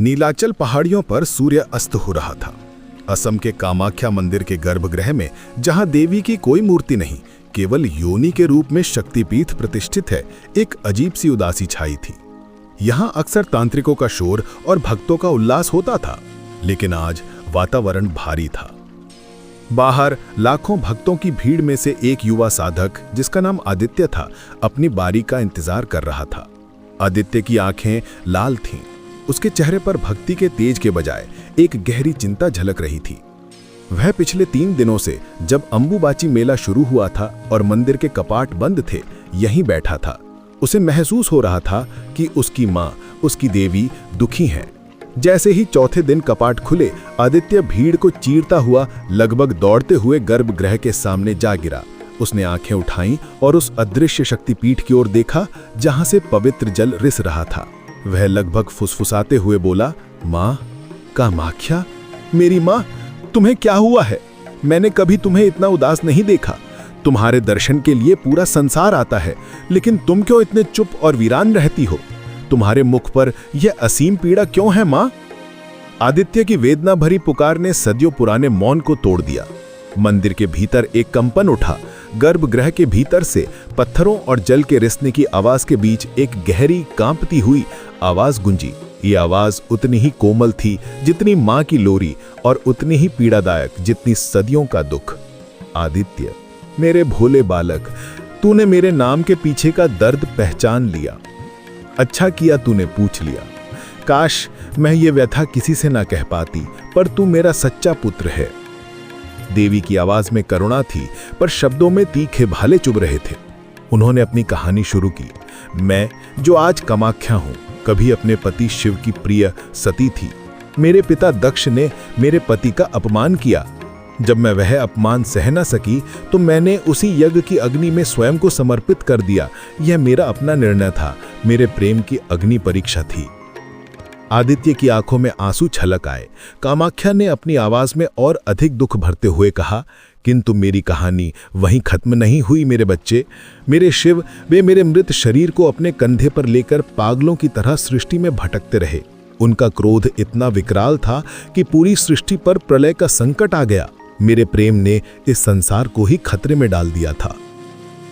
नीलाचल पहाड़ियों पर सूर्य अस्त हो रहा था। असम के कामाख्या मंदिर के गर्भगृह में, जहां देवी की कोई मूर्ति नहीं, केवल योनि के रूप में शक्तिपीठ प्रतिष्ठित है, एक अजीब सी उदासी छाई थी। यहां अक्सर तांत्रिकों का शोर और भक्तों का उल्लास होता था, लेकिन आज वातावरण भारी था। बाहर लाखों भक्तों की भीड़ में से एक युवा साधक, जिसका नाम आदित्य था, अपनी बारी का इंतजार कर रहा था। आदित्य की आंखें लाल थीं। उसके चेहरे पर भक्ति के तेज के बजाय एक गहरी चिंता झलक रही थी। वह पिछले 3 दिनों से, जब अंबुबाची मेला शुरू हुआ था और मंदिर के कपाट बंद थे, यहीं बैठा था। उसे महसूस हो रहा था कि उसकी माँ, उसकी देवी दुखी हैं। जैसे ही चौथे दिन कपाट खुले, आदित्य भीड़ को चीरता हुआ लगभग दौड़ते हुए गर्भगृह के सामने जा गिरा। उसने आंखें उठाईं और उस अदृश्य शक्तिपीठ की ओर देखा, जहां से पवित्र जल रिस रहा था। वह लगभग फुसफुसाते हुए बोला, माँ, कामाख्या, मेरी माँ, तुम्हें क्या हुआ है? मैंने कभी तुम्हें इतना उदास नहीं देखा। तुम्हारे दर्शन के लिए पूरा संसार आता है, लेकिन तुम क्यों इतने चुप और वीरान रहती हो? तुम्हारे मुख पर यह असीम पीड़ा क्यों है माँ? आदित्य की वेदना भरी पुकार ने सदियों पुराने मौन को तोड़ दिया। मंदिर के भीतर एक कंपन उठा। गर्भगृह के भीतर से पत्थरों और जल के रिसने की आवाज के बीच एक गहरी कांपती हुई आवाज गूंजी। ये आवाज उतनी ही कोमल थी जितनी मां की लोरी, और उतनी ही पीड़ादायक जितनी सदियों का दुख। आदित्य, मेरे भोले बालक, तूने मेरे नाम के पीछे का दर्द पहचान लिया। अच्छा किया तूने पूछ लिया। काश मैं ये व्यथा किसी से ना कह पाती, पर तू मेरा सच्चा पुत्र है। देवी की आवाज में करुणा थी, पर शब्दों में तीखे भाले चुभ रहे थे। उन्होंने अपनी कहानी शुरू की। मैं, जो आज कामाख्या हूं, कभी अपने पति शिव की प्रिय सती थी। मेरे पिता दक्ष ने मेरे पति का अपमान किया। जब मैं वह अपमान सह न सकी, तो मैंने उसी यज्ञ की अग्नि में स्वयं को समर्पित कर दिया। यह मेरा अपना निर्णय था, मेरे प्रेम की अग्नि परीक्षा थी। आदित्य की आंखों में आंसू छलक आए। कामाख्या ने अपनी आवाज में और अधिक दुख भरते हुए कहा, किंतु मेरी कहानी वहीं खत्म नहीं हुई मेरे बच्चे। मेरे शिव, वे मेरे मृत शरीर को अपने कंधे पर लेकर पागलों की तरह सृष्टि में भटकते रहे। उनका क्रोध इतना विकराल था कि पूरी सृष्टि पर प्रलय का संकट आ गया। मेरे प्रेम ने इस संसार को ही खतरे में डाल दिया था।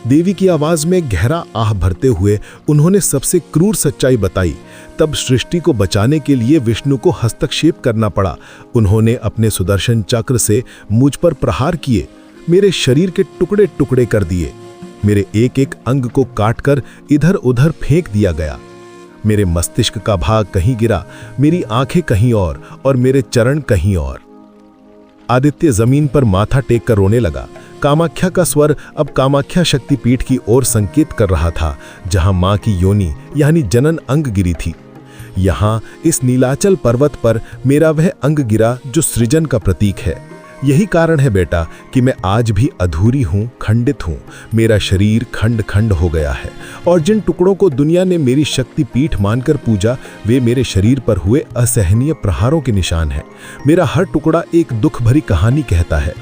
देवी की आवाज में गहरा आह भरते हुए उन्होंने सबसे क्रूर सच्चाई बताई। तब सृष्टि को बचाने के लिए विष्णु को हस्तक्षेप करना पड़ा। उन्होंने अपने सुदर्शन चक्र से मुझ पर प्रहार किए, मेरे शरीर के टुकड़े टुकड़े कर दिए। मेरे एक एक अंग को काटकर इधर उधर फेंक दिया गया। मेरे मस्तिष्क का भाग कहीं गिरा, मेरी आंखें कहीं और मेरे चरण कहीं और। आदित्य जमीन पर माथा टेक कर रोने लगा। कामाख्या का स्वर अब कामाख्या शक्तिपीठ की ओर संकेत कर रहा था, जहां मां की योनि यानी जनन अंग गिरी थी। यहां इस नीलाचल पर्वत पर मेरा वह अंग गिरा जो सृजन का प्रतीक है। यही कारण है बेटा कि मैं आज भी अधूरी हूं, खंडित हूं। मेरा शरीर खंड खंड हो गया है, और जिन टुकड़ों को दुनिया ने मेरी शक्तिपीठ मानकर पूजा, वे मेरे शरीर पर हुए असहनीय प्रहारों के निशान हैं। मेरा हर टुकड़ा एक दुख भरी कहानी कहता है।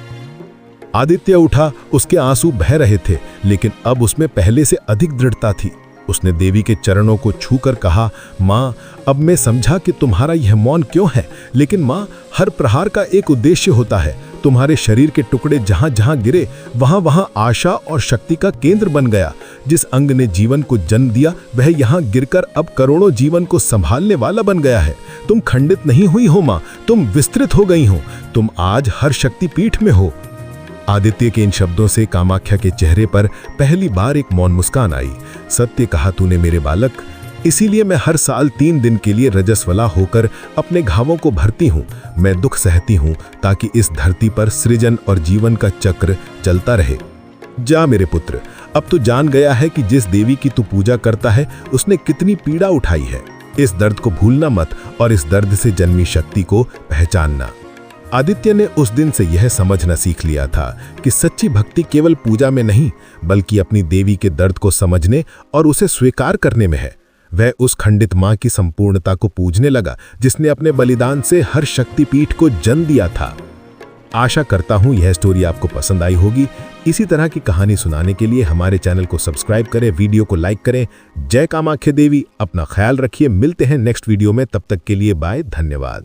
आदित्य उठा। उसके आंसू बह रहे थे, लेकिन अब उसमें पहले से अधिक दृढ़ता थी। उसने देवी के चरणों को छूकर कहा, माँ, अब मैं समझा कि तुम्हारा यह मौन क्यों है, लेकिन माँ, हर प्रहार का एक उद्देश्य होता है। तुम्हारे शरीर के टुकड़े जहां जहां गिरे, वहां वहां आशा और शक्ति का केंद्र बन गया। जिस अंग ने जीवन को जन्म दिया, वह यहां गिरकर अब करोड़ों जीवन को संभालने वाला बन गया है। तुम खंडित नहीं हुई हो माँ, तुम विस्तृत हो गई हो। तुम आज हर शक्तिपीठ में हो। आदित्य के इन शब्दों से कामाख्या के चेहरे पर पहली बार एक मौन मुस्कान आई। सत्य कहा तूने मेरे बालक, इसीलिए मैं हर साल 3 दिन के लिए रजस्वला होकर अपने घावों को भरती हूँ। मैं दुख सहती हूँ ताकि इस धरती पर सृजन और जीवन का चक्र चलता रहे। जा मेरे पुत्र, अब तू जान गया है कि जिस देवी की तू पूजा करता है, उसने कितनी पीड़ा उठाई है। इस दर्द को भूलना मत, और इस दर्द से जन्मी शक्ति को पहचानना। आदित्य ने उस दिन से यह समझना सीख लिया था कि सच्ची भक्ति केवल पूजा में नहीं, बल्कि अपनी देवी के दर्द को समझने और उसे स्वीकार करने में है। वह उस खंडित मां की संपूर्णता को पूजने लगा, जिसने अपने बलिदान से हर शक्तिपीठ को जन्म दिया था। आशा करता हूं यह स्टोरी आपको पसंद आई होगी। इसी तरह की कहानी सुनाने के लिए हमारे चैनल को सब्सक्राइब करें, वीडियो को लाइक करें। जय कामाख्या देवी। अपना ख्याल रखिए, मिलते हैं नेक्स्ट वीडियो में, तब तक के लिए बाय, धन्यवाद।